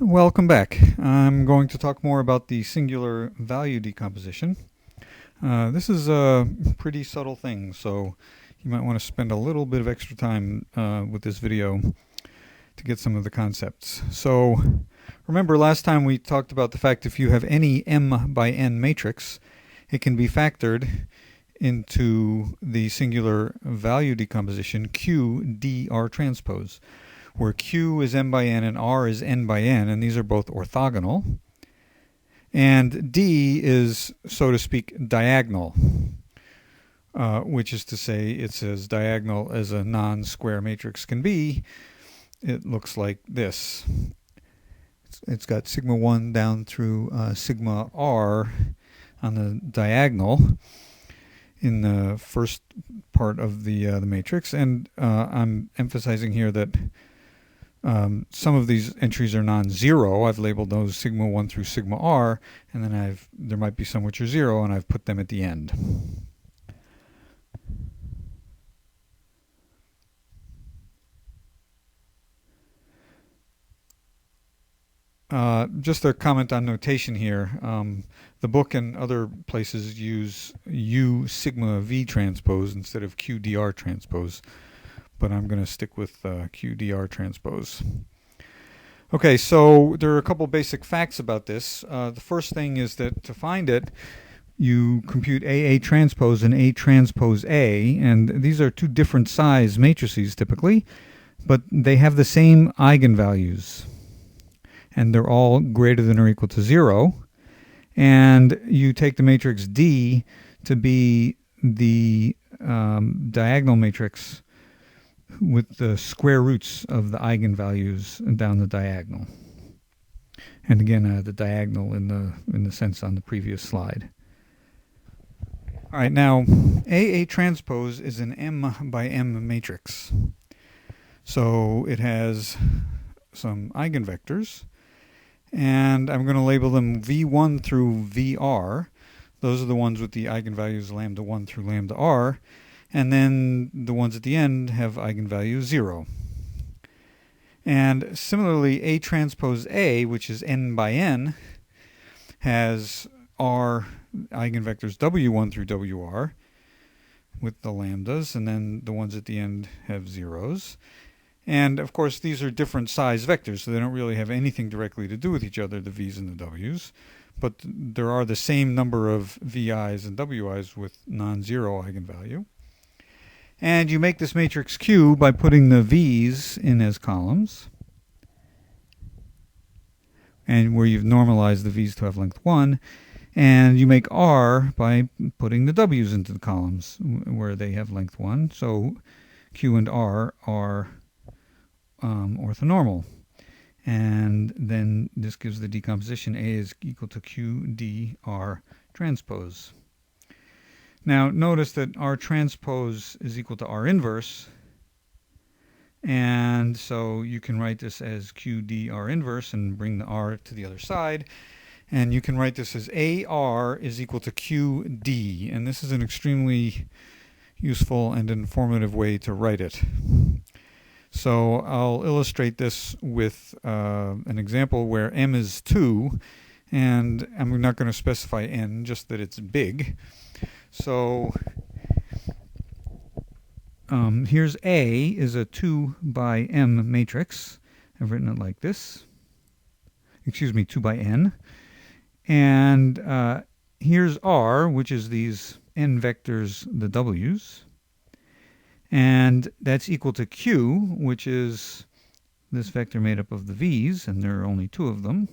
Welcome back. I'm going to talk more about the singular value decomposition. This is a pretty subtle thing, so you might want to spend a little bit of extra time with this video to get some of the concepts. So remember last time we talked about the fact if you have any m by n matrix, it can be factored into the singular value decomposition Q d R transpose, where Q is m by n and R is n by n, and these are both orthogonal. And D is, so to speak, diagonal, which is to say it's as diagonal as a non-square matrix can be. It looks like this. It's got sigma 1 down through sigma R on the diagonal in the first part of the matrix. And I'm emphasizing here that some of these entries are non-zero. I've labeled those sigma 1 through sigma R, and then there might be some which are 0, and I've put them at the end. Just a comment on notation here. The book and other places use U sigma V transpose instead of Q dr transpose, but I'm going to stick with Q dr transpose. Okay, so there are a couple basic facts about this. The first thing is that to find it, you compute AA transpose and A transpose A, and these are two different size matrices typically, but they have the same eigenvalues, and they're all greater than or equal to 0. And you take the matrix D to be the diagonal matrix with the square roots of the eigenvalues down the diagonal. And again, the diagonal in the sense on the previous slide. All right, now AA transpose is an m by m matrix. So it has some eigenvectors, and I'm going to label them V1 through VR. Those are the ones with the eigenvalues lambda 1 through lambda r. And then the ones at the end have eigenvalue 0. And similarly, A transpose A, which is n by n, has R eigenvectors W1 through WR with the lambdas, and then the ones at the end have zeros. And of course, these are different size vectors, so they don't really have anything directly to do with each other, the V's and the W's. But there are the same number of VI's and WI's with non-zero eigenvalue. And you make this matrix Q by putting the V's in as columns, and where you've normalized the V's to have length 1. And you make R by putting the W's into the columns where they have length 1. So Q and R are orthonormal. And then this gives the decomposition A is equal to Q d R transpose. Now notice that R transpose is equal to R inverse, and so you can write this as Q d R inverse and bring the R to the other side, and you can write this as AR is equal to QD, and this is an extremely useful and informative way to write it. So I'll illustrate this with an example where m is 2, and I'm not going to specify n, just that it's big. So here's A is a 2 by m matrix. I've written it like this. Excuse me, 2 by n. And here's R, which is these n vectors, the W's. And that's equal to Q, which is this vector made up of the V's, and there are only 2 of them.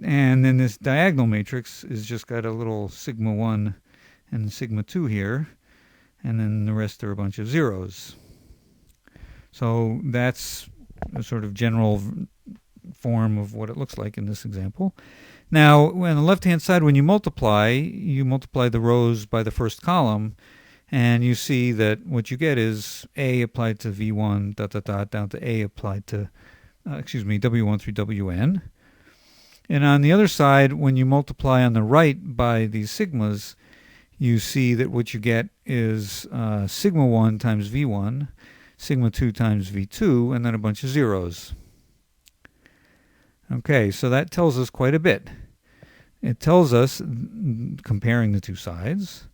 And then this diagonal matrix is just got a little sigma 1 and sigma 2 here, and then the rest are a bunch of zeros. So that's a sort of general form of what it looks like in this example. Now, on the left-hand side, when you multiply the rows by the first column, and you see that what you get is A applied to V1, down to A applied to, W1 through Wn. And on the other side, when you multiply on the right by these sigmas, you see that what you get is sigma 1 times V1, sigma 2 times V2, and then a bunch of zeros. Okay, so that tells us quite a bit. It tells us, comparing the two sides,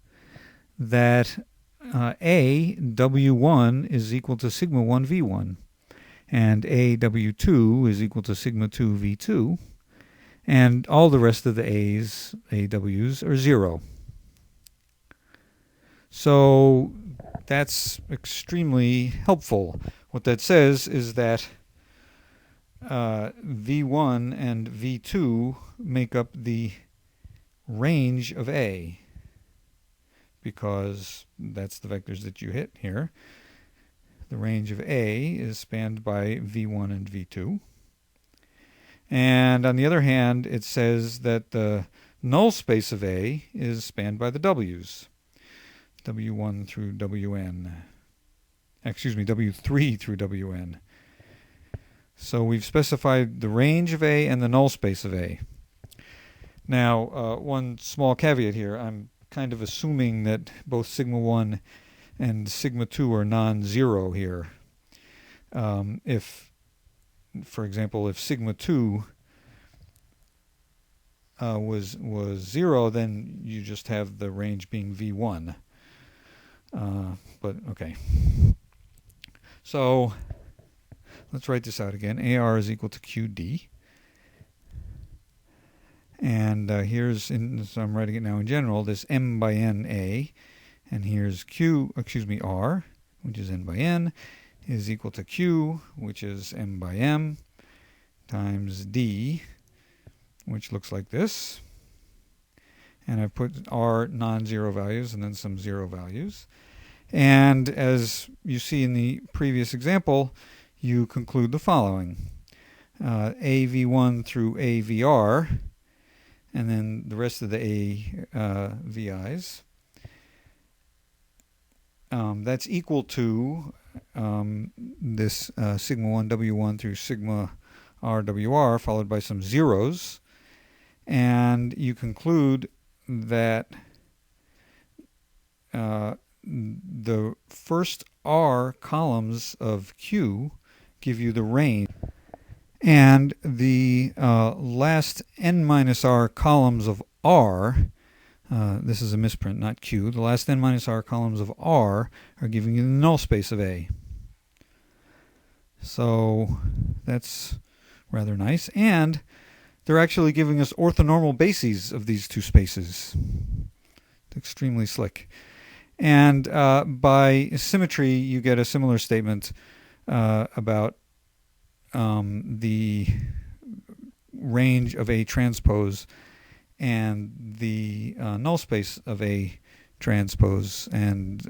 that A W1 is equal to sigma 1 V1, and A W2 is equal to sigma 2 V2, and all the rest of the A's, AW's, are 0. So that's extremely helpful. What that says is that V1 and V2 make up the range of A, because that's the vectors that you hit here. The range of A is spanned by V1 and V2. And on the other hand, it says that the null space of A is spanned by the W's, W1 through Wn. Excuse me, W3 through Wn. So we've specified the range of A and the null space of A. Now, one small caveat here. I'm kind of assuming that both sigma 1 and sigma 2 are non-zero here. If, for example, if sigma 2 was 0, then you just have the range being V1. But okay. So let's write this out again. AR is equal to QD. And so I'm writing it now in general, this M by N A, and here's R, which is N by N, is equal to Q, which is M by M, times D, which looks like this. And I've put R non-zero values and then some 0 values. And as you see in the previous example, you conclude the following. AV1 through AVR, and then the rest of the VIs. That's equal to this sigma 1 W1 through sigma R WR, followed by some zeros. And you conclude that the first R columns of Q give you the range, and the last n minus R columns of R, this is a misprint, not Q, the last n minus R columns of R are giving you the null space of A. So that's rather nice. And they're actually giving us orthonormal bases of these two spaces. It's extremely slick. And by symmetry, you get a similar statement about the range of A transpose and the null space of A transpose. And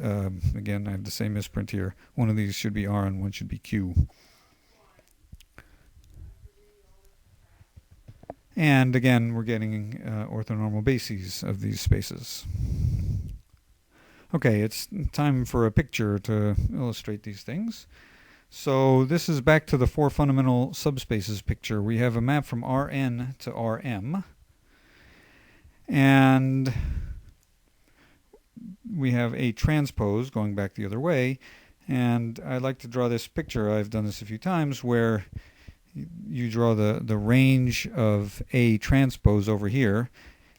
again, I have the same misprint here. One of these should be R and one should be Q. And again, we're getting orthonormal bases of these spaces. Okay, it's time for a picture to illustrate these things. So this is back to the 4 fundamental subspaces picture. We have a map from Rn to Rm. And we have A transpose going back the other way. And I like to draw this picture. I've done this a few times where you draw the range of A transpose over here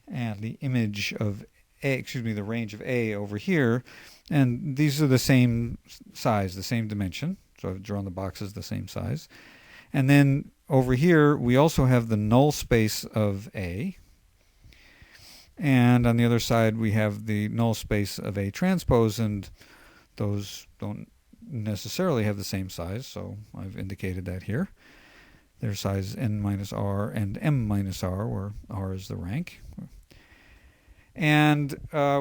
and the image of the range of A over here, and these are the same size, the same dimension. So I've drawn the boxes the same size. And then over here, we also have the null space of A. And on the other side, we have the null space of A transpose, and those don't necessarily have the same size, so I've indicated that here. Their size n minus R and m minus R, where R is the rank. And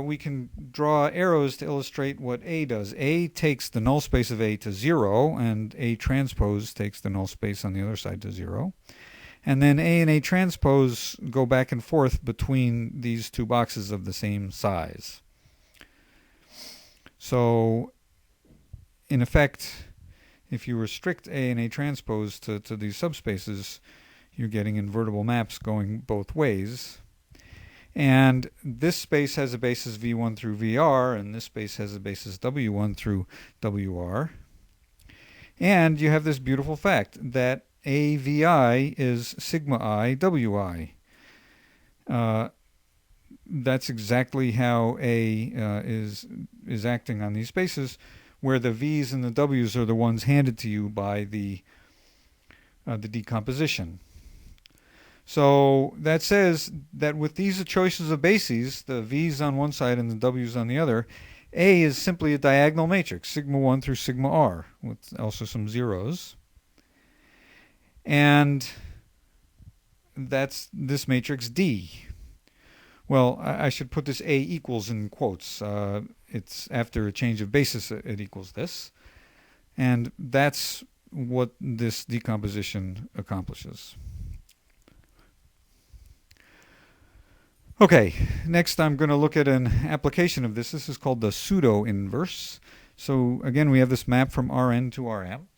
we can draw arrows to illustrate what A does. A takes the null space of A to 0, and A transpose takes the null space on the other side to 0. And then A and A transpose go back and forth between these two boxes of the same size. So, in effect, if you restrict A and A transpose to these subspaces, you're getting invertible maps going both ways. And this space has a basis V1 through VR, and this space has a basis W1 through WR. And you have this beautiful fact that AVI is sigma I WI. That's exactly how A is acting on these spaces, where the V's and the W's are the ones handed to you by the decomposition. So that says that with these choices of bases, the V's on one side and the W's on the other, A is simply a diagonal matrix, sigma 1 through sigma R, with also some zeros. And that's this matrix D. Well, I should put this A equals in quotes. It's after a change of basis it equals this. And that's what this decomposition accomplishes. Okay, next I'm going to look at an application of this. This is called the pseudo-inverse. So again, we have this map from Rn to Rm.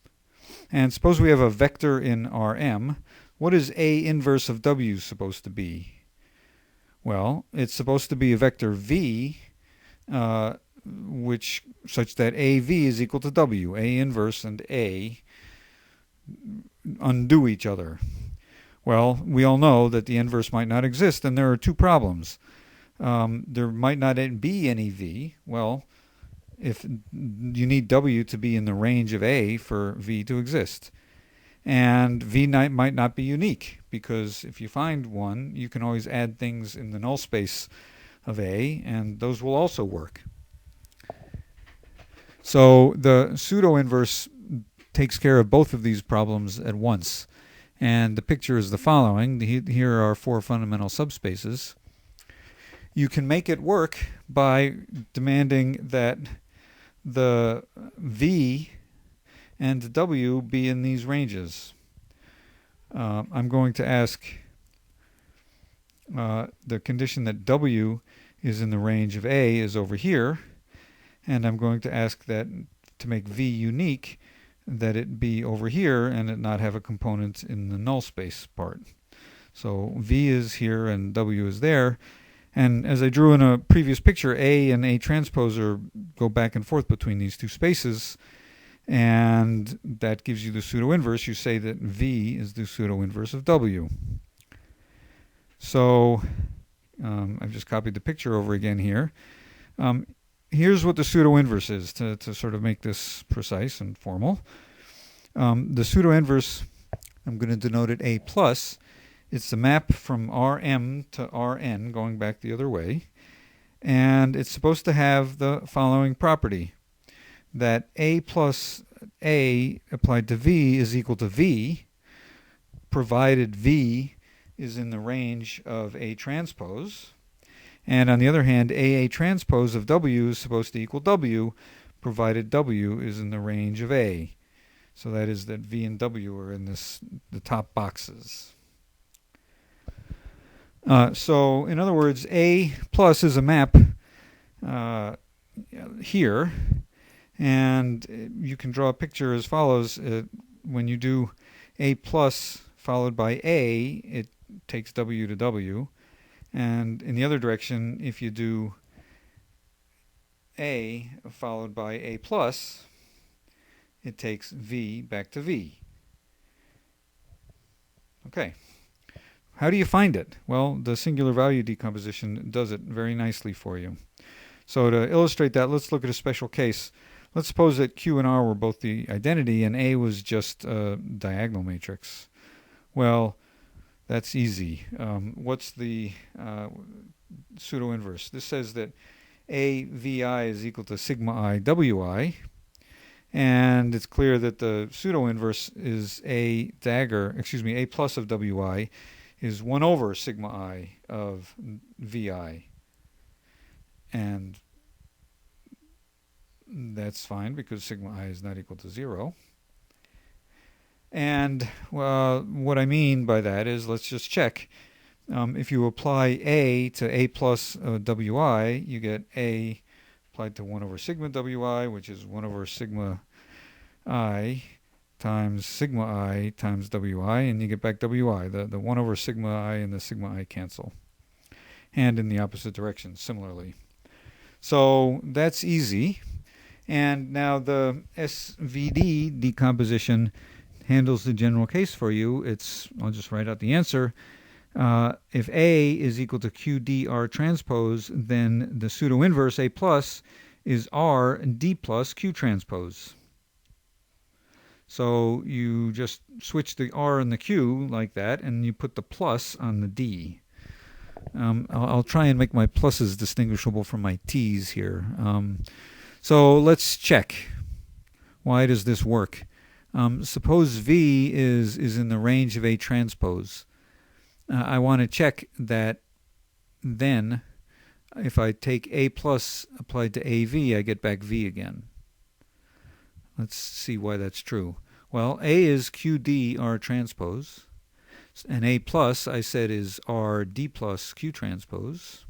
And suppose we have a vector in Rm. What is A inverse of W supposed to be? Well, it's supposed to be a vector V, such that AV is equal to W. A inverse and A undo each other. Well, we all know that the inverse might not exist, and there are two problems. There might not be any V. Well, if you need W to be in the range of A for V to exist. And V might not be unique, because if you find one, you can always add things in the null space of A, and those will also work. So the pseudo-inverse takes care of both of these problems at once. And the picture is the following. Here are four fundamental subspaces. You can make it work by demanding that the V and W be in these ranges. I'm going to ask the condition that W is in the range of A is over here, and I'm going to ask that to make V unique, that it be over here and it not have a component in the null space part. So V is here and W is there. And as I drew in a previous picture, A and A transpose go back and forth between these two spaces. And that gives you the pseudo-inverse. You say that V is the pseudo-inverse of W. So I've just copied the picture over again here. Here's what the pseudo-inverse is, to sort of make this precise and formal. The pseudo-inverse, I'm going to denote it A+. It's the map from Rm to Rn, going back the other way. And it's supposed to have the following property, that A plus A applied to V is equal to V, provided V is in the range of A transpose. And on the other hand, AA transpose of W is supposed to equal W, provided W is in the range of A. So that is that V and W are in the top boxes. So in other words, A plus is a map here, and you can draw a picture as follows. When you do A plus followed by A, it takes W to W. And in the other direction, if you do A followed by A plus, it takes V back to V. Okay. How do you find it? Well, the singular value decomposition does it very nicely for you. So to illustrate that, let's look at a special case. Let's suppose that Q and R were both the identity and A was just a diagonal matrix. Well, that's easy. What's the pseudo-inverse? This says that AVI is equal to sigma I WI, and it's clear that the pseudo-inverse is A plus of WI is 1 over sigma I of VI. And that's fine because sigma I is not equal to 0. And what I mean by that is, let's just check. If you apply A to A plus WI, you get A applied to 1 over sigma WI, which is 1 over sigma I times sigma I times WI, and you get back WI. The 1 over sigma I and the sigma I cancel. And in the opposite direction, similarly. So that's easy. And now the SVD decomposition handles the general case for you. I'll just write out the answer. If A is equal to QDR transpose, then the pseudo-inverse A plus is R D plus Q transpose. So you just switch the R and the Q like that, and you put the plus on the D. I'll try and make my pluses distinguishable from my T's here. So let's check. Why does this work? Suppose V is in the range of A transpose. I want to check that then if I take A plus applied to AV, I get back V again. Let's see why that's true. Well, A is QD R transpose, and A plus I said is R D plus Q transpose.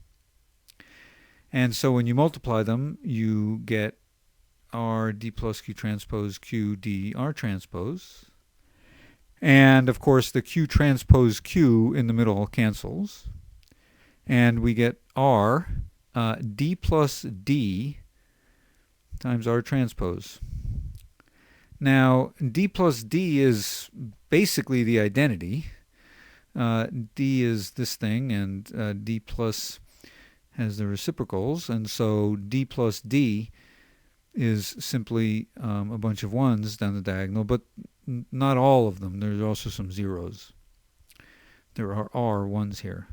And so when you multiply them, you get R D plus Q transpose Q D R transpose. And of course the Q transpose Q in the middle cancels. And we get R D plus D times R transpose. Now D plus D is basically the identity. D is this thing, and D plus has the reciprocals, and so D plus D is simply a bunch of ones down the diagonal, but not all of them. There's also some zeros. There are ones here.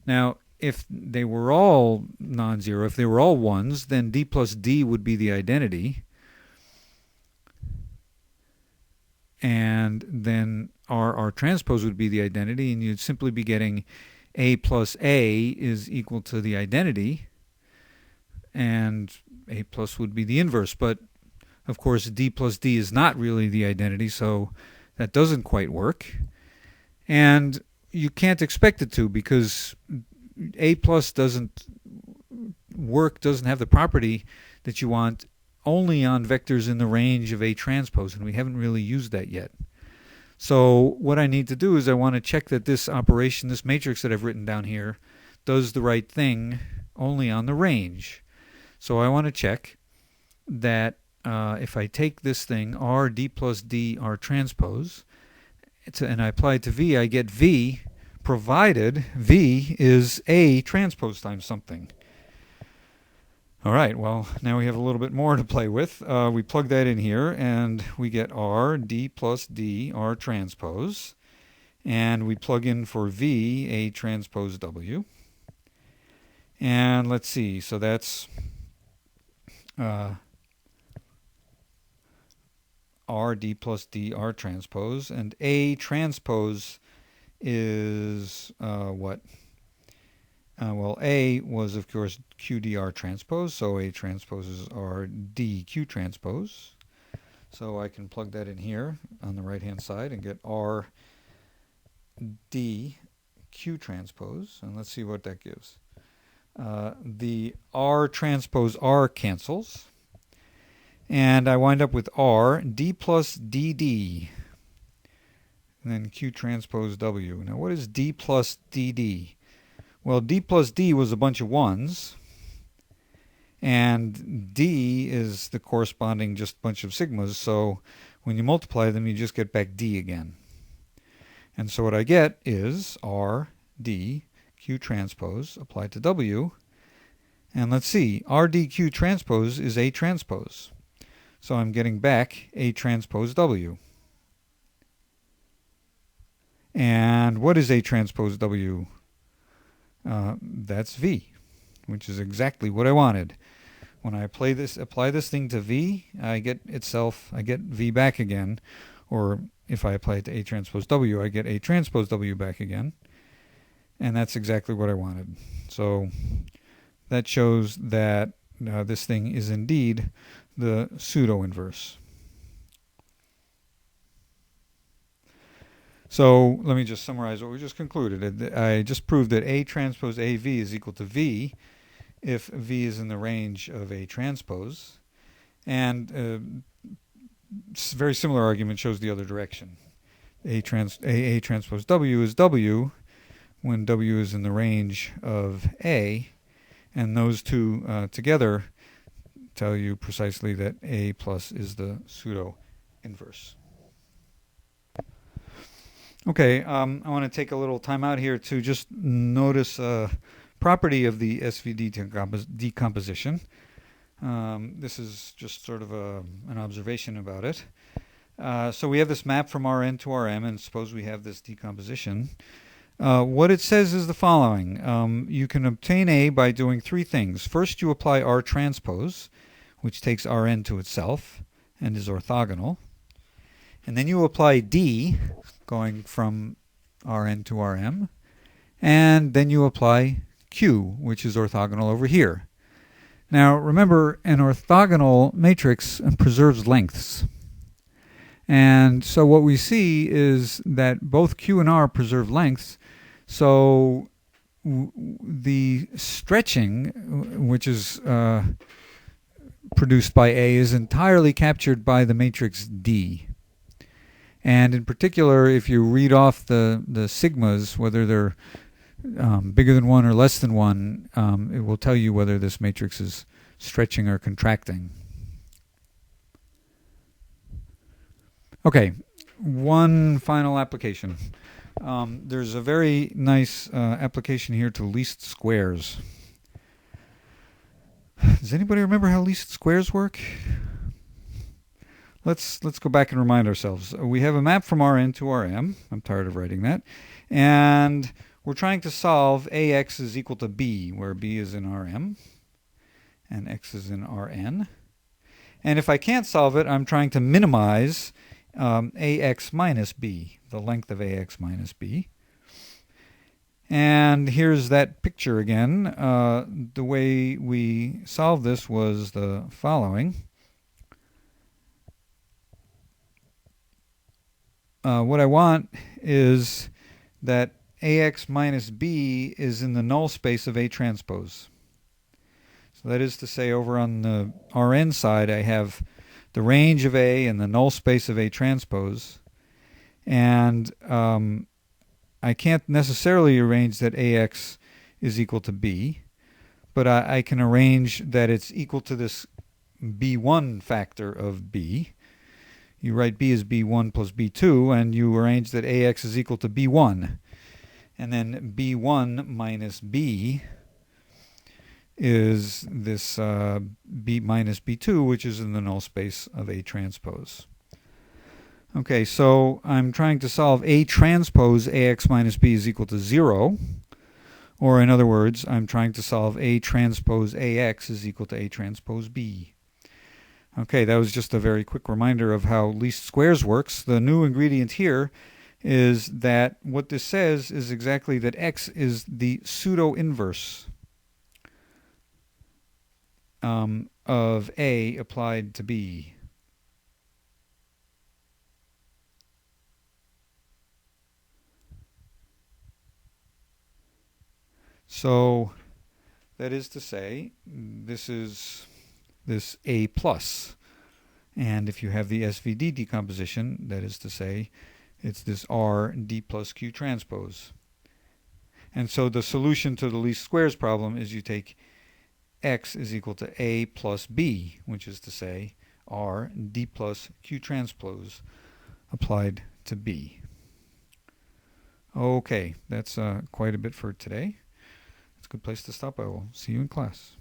Now, if they were all non-zero, if they were all ones, then D plus D would be the identity. And then R transpose would be the identity, and you'd simply be getting A plus A is equal to the identity, and A plus would be the inverse. But, of course, D plus D is not really the identity, so that doesn't quite work. And you can't expect it to, because A plus doesn't work, doesn't have the property that you want only on vectors in the range of A transpose, and we haven't really used that yet. So what I need to do is I want to check that this operation, this matrix that I've written down here, does the right thing only on the range. So I want to check that if I take this thing, R D plus D R transpose, and I apply it to V, I get V, provided V is A transpose times something. All right, well, now we have a little bit more to play with. We plug that in here, and we get R, D plus D, R transpose. And we plug in for V, A transpose W. And let's see, so that's R, D plus D, R transpose. And A transpose is what? Well, A was, of course, QDR transpose, so A transpose is RDQ transpose. So I can plug that in here on the right-hand side and get RDQ transpose, and let's see what that gives. The R transpose R cancels, and I wind up with R, D plus DD, and then Q transpose W. Now, what is D plus DD? Well, D plus D was a bunch of ones, and D is the corresponding just bunch of sigmas, so when you multiply them, you just get back D again. And so what I get is R, D, Q transpose applied to W, and let's see, R, D, Q transpose is A transpose. So I'm getting back A transpose W. And what is A transpose W? That's V, which is exactly what I wanted. When I apply this thing to V, I get V back again, or if I apply it to A transpose W, I get A transpose W back again, and that's exactly what I wanted. So that shows that this thing is indeed the pseudo-inverse. So let me just summarize what we just concluded. I just proved that A transpose AV is equal to V if V is in the range of A transpose. And very similar argument shows the other direction. A transpose W is W when W is in the range of A. And those two together tell you precisely that A plus is the pseudo-inverse. Okay, I want to take a little time out here to just notice a property of the SVD decomposition. This is just sort of an observation about it. So we have this map from Rn to Rm, and suppose we have this decomposition. What it says is the following. You can obtain A by doing three things. First, you apply R transpose, which takes Rn to itself and is orthogonal. And then you apply D, going from Rn to Rm. And then you apply Q, which is orthogonal over here. Now, remember, an orthogonal matrix preserves lengths. And so what we see is that both Q and R preserve lengths. So the stretching, which is produced by A, is entirely captured by the matrix D. And in particular, if you read off the sigmas, whether they're bigger than 1 or less than 1, it will tell you whether this matrix is stretching or contracting. Okay, one final application. There's a very nice application here to least squares. Does anybody remember how least squares work? Let's go back and remind ourselves. We have a map from Rn to Rm. I'm tired of writing that. And we're trying to solve Ax is equal to b, where b is in Rm and x is in Rn. And if I can't solve it, I'm trying to minimize Ax minus b, the length of Ax minus b. And here's that picture again. The way we solved this was the following. What I want is that Ax minus b is in the null space of A transpose. So that is to say, over on the Rn side, I have the range of A and the null space of A transpose. And I can't necessarily arrange that Ax is equal to b, but I can arrange that it's equal to this b1 factor of b. You write b as b1 plus b2, and you arrange that Ax is equal to b1. And then b1 minus b is this b minus b2, which is in the null space of A transpose. Okay, so I'm trying to solve A transpose Ax minus b is equal to 0. Or in other words, I'm trying to solve A transpose Ax is equal to A transpose b. Okay, that was just a very quick reminder of how least squares works. The new ingredient here is that what this says is exactly that x is the pseudo-inverse of A applied to B. So that is to say, this is this A plus. And if you have the SVD decomposition, that is to say, it's this R D plus Q transpose. And so the solution to the least squares problem is you take x is equal to A plus B, which is to say R D plus Q transpose applied to B. Okay, that's quite a bit for today. It's a good place to stop. I will see you in class.